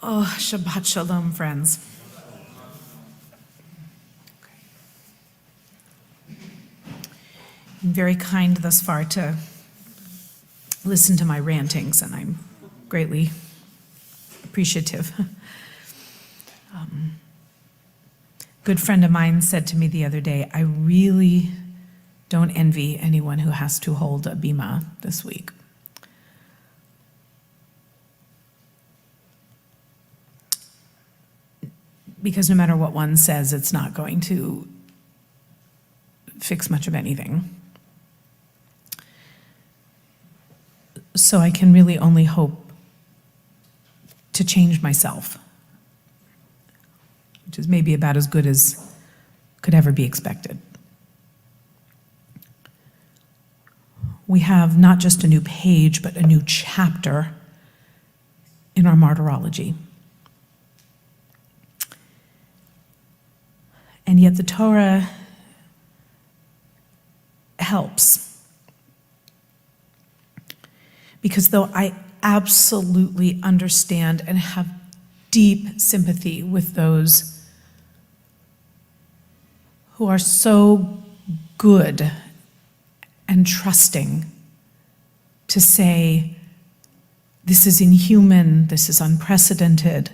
Oh, Shabbat Shalom, friends. You've been very kind thus far to listen to my rantings, and I'm greatly appreciative. Good friend of mine said to me the other day, I really don't envy anyone who has to hold a bima this week. Because no matter what one says, it's not going to fix much of anything. So I can really only hope to change myself, which is maybe about as good as could ever be expected. We have not just a new page, but a new chapter in our martyrology. And yet the Torah helps. Because though I absolutely understand and have deep sympathy with those who are so good and trusting to say, this is inhuman, this is unprecedented,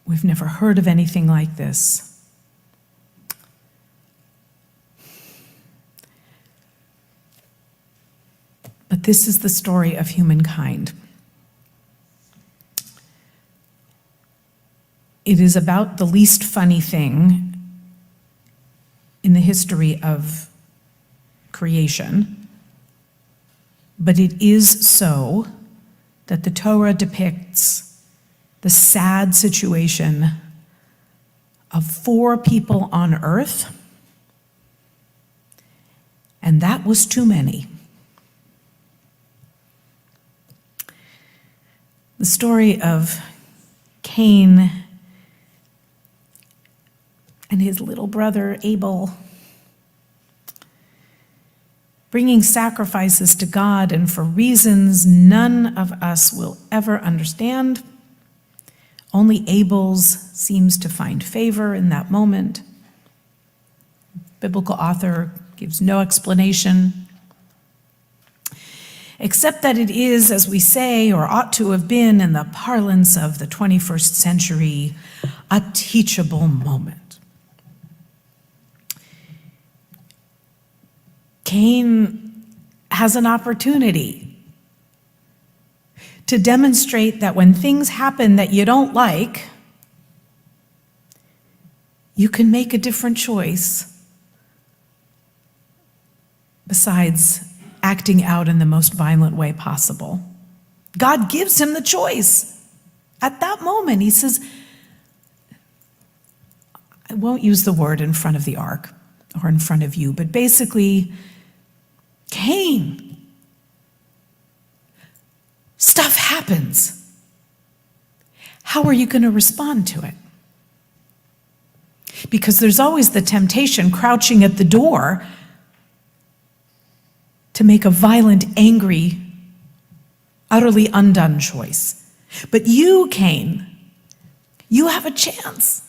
we've never heard of anything like this. But this is the story of humankind. It is about the least funny thing in the history of creation, but it is so that the Torah depicts the sad situation of 4 people on earth, and that was too many. The story of Cain and his little brother Abel bringing sacrifices to God, and for reasons none of us will ever understand. Only Abel's seems to find favor in that moment. Biblical author gives no explanation, except that it is, as we say, or ought to have been in the parlance of the 21st century, a teachable moment. Cain has an opportunity to demonstrate that when things happen that you don't like, you can make a different choice besides acting out in the most violent way possible. God gives him the choice. At that moment, he says, I won't use the word in front of the ark or in front of you, but basically, Cain, stuff happens. How are you going to respond to it? Because there's always the temptation crouching at the door to make a violent, angry, utterly undone choice. But you, Cain, you have a chance.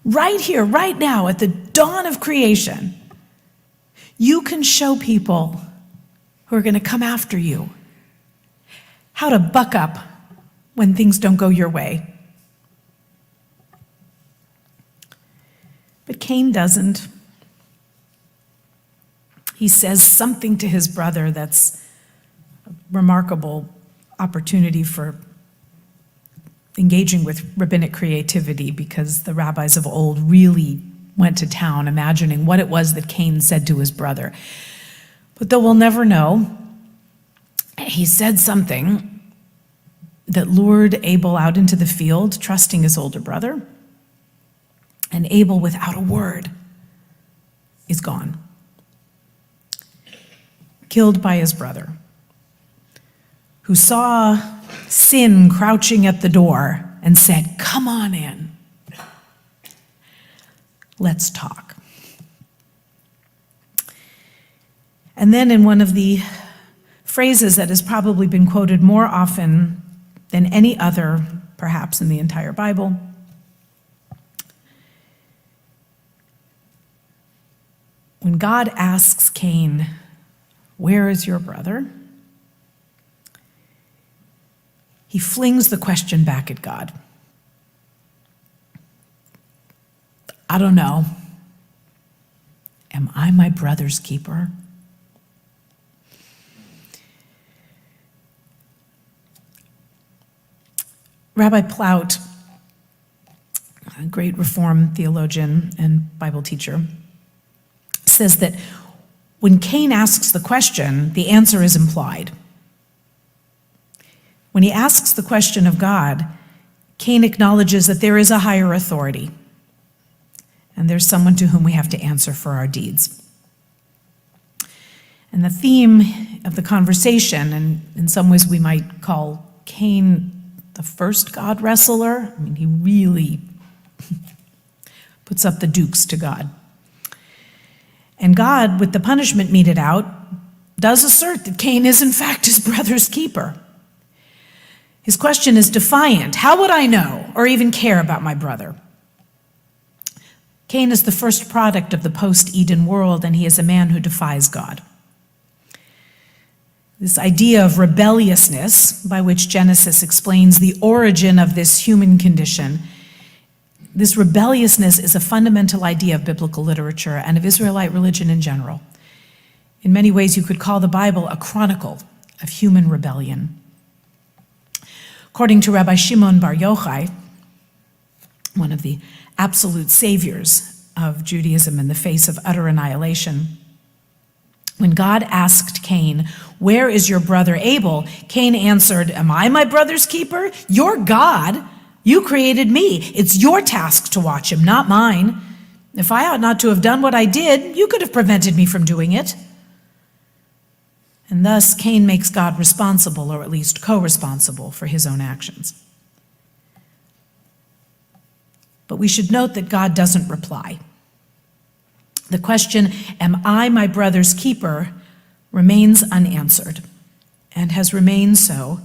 Right here, right now, at the dawn of creation, you can show people who are going to come after you how to buck up when things don't go your way. But Cain doesn't. He says something to his brother that's a remarkable opportunity for engaging with rabbinic creativity, because the rabbis of old really went to town imagining what it was that Cain said to his brother. But though we'll never know, he said something that lured Abel out into the field, trusting his older brother. And Abel, without a word, is gone. Killed by his brother, who saw sin crouching at the door and said, come on in. Let's talk. And then in one of the phrases that has probably been quoted more often than any other, perhaps in the entire Bible. When God asks Cain, "Where is your brother?" he flings the question back at God. I don't know. Am I my brother's keeper? Rabbi Plaut, a great Reform theologian and Bible teacher, says that when Cain asks the question, the answer is implied. When he asks the question of God, Cain acknowledges that there is a higher authority, and there's someone to whom we have to answer for our deeds. And the theme of the conversation, and in some ways we might call Cain the first God wrestler. I mean, he really puts up the dukes to God. And God, with the punishment meted out, does assert that Cain is in fact his brother's keeper. His question is defiant. How would I know or even care about my brother? Cain is the first product of the post-Eden world, and he is a man who defies God. This idea of rebelliousness, by which Genesis explains the origin of this human condition, this rebelliousness is a fundamental idea of biblical literature and of Israelite religion in general. In many ways, you could call the Bible a chronicle of human rebellion. According to Rabbi Shimon Bar Yochai, one of the absolute saviors of Judaism in the face of utter annihilation, when God asked Cain, "Where is your brother Abel?" Cain answered, "Am I my brother's keeper? You're God. You created me. It's your task to watch him, not mine. If I ought not to have done what I did, you could have prevented me from doing it." And thus, Cain makes God responsible, or at least co-responsible, for his own actions. But we should note that God doesn't reply. The question, "Am I my brother's keeper?" remains unanswered, and has remained so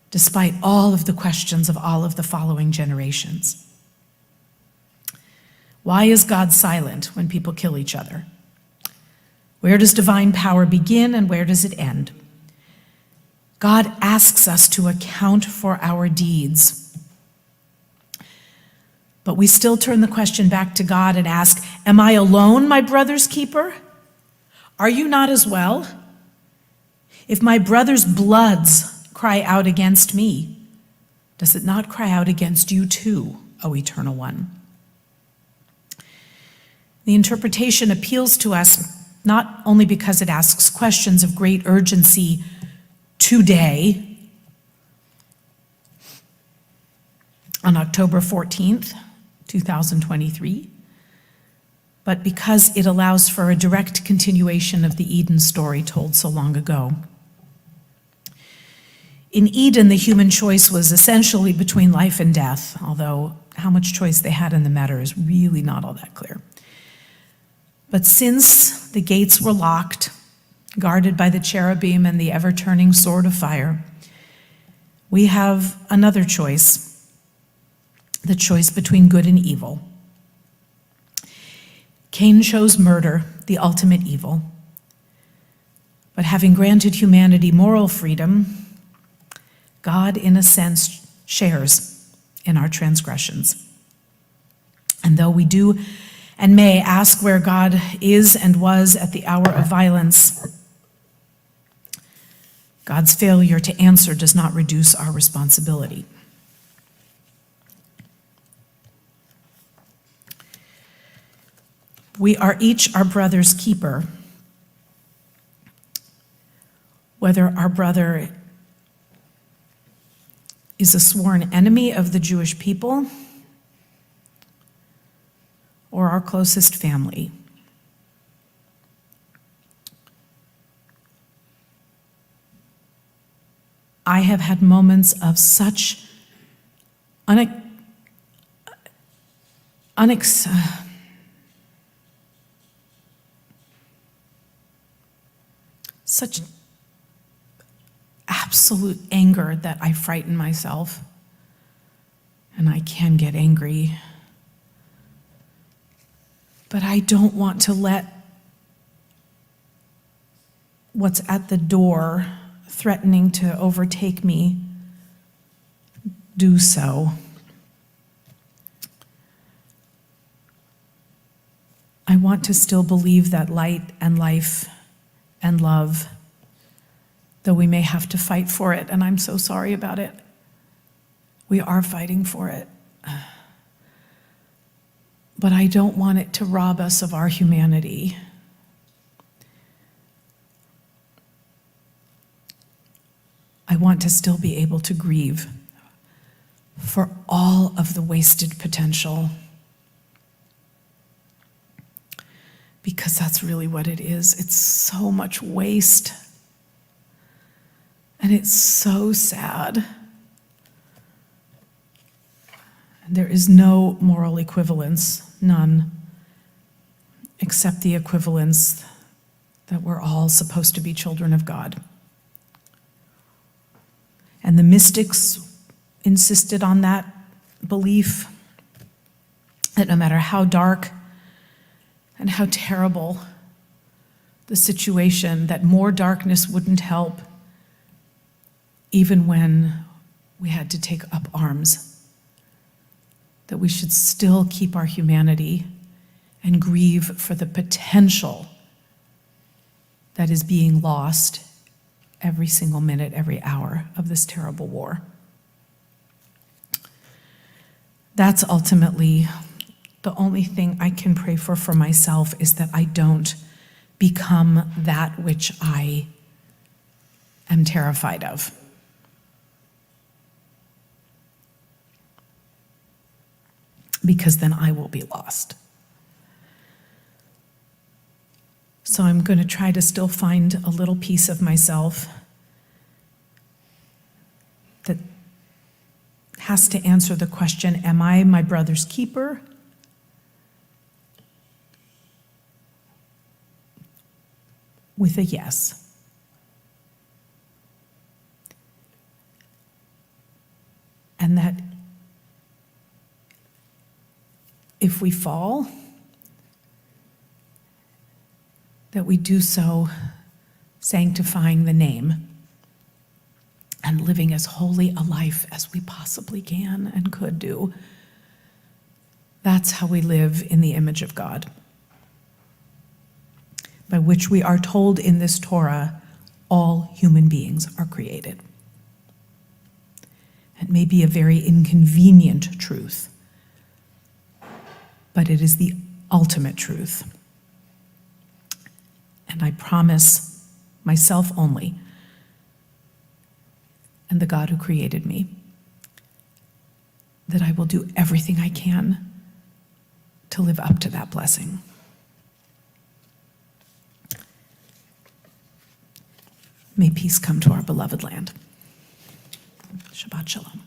despite all of the questions of all of the following generations. Why is God silent when people kill each other? Where does divine power begin and where does it end? God asks us to account for our deeds. But we still turn the question back to God and ask, "Am I alone my brother's keeper? Are you not as well? If my brother's bloods cry out against me, does it not cry out against you too, O Eternal One?" The interpretation appeals to us not only because it asks questions of great urgency today, on October 14th, 2023, but because it allows for a direct continuation of the Eden story told so long ago. In Eden, the human choice was essentially between life and death, although how much choice they had in the matter is really not all that clear. But since the gates were locked, guarded by the cherubim and the ever-turning sword of fire, we have another choice, the choice between good and evil. Cain chose murder, the ultimate evil. But having granted humanity moral freedom, God, in a sense, shares in our transgressions. And though we do and may ask where God is and was at the hour of violence, God's failure to answer does not reduce our responsibility. We are each our brother's keeper, whether our brother is a sworn enemy of the Jewish people or our closest family. I have had moments of such such absolute anger that I frighten myself. And I can get angry. But I don't want to let what's at the door threatening to overtake me do so. I want to still believe that light and life and love, though we may have to fight for it, and I'm so sorry about it. We are fighting for it. But I don't want it to rob us of our humanity. I want to still be able to grieve for all of the wasted potential. Because that's really what it is. It's so much waste. And it's so sad. And there is no moral equivalence, none, except the equivalence that we're all supposed to be children of God. And the mystics insisted on that belief, that no matter how dark and how terrible the situation, that more darkness wouldn't help, even when we had to take up arms, that we should still keep our humanity and grieve for the potential that is being lost every single minute, every hour of this terrible war. That's ultimately the only thing I can pray for myself, is that I don't become that which I am terrified of. Because then I will be lost. So I'm going to try to still find a little piece of myself that has to answer the question, am I my brother's keeper? With a yes. And that if we fall, that we do so sanctifying the name and living as holy a life as we possibly can and could do. That's how we live in the image of God, by which we are told in this Torah, all human beings are created. It may be a very inconvenient truth, but it is the ultimate truth. And I promise myself only, and the God who created me, that I will do everything I can to live up to that blessing. May peace come to our beloved land. Shabbat shalom.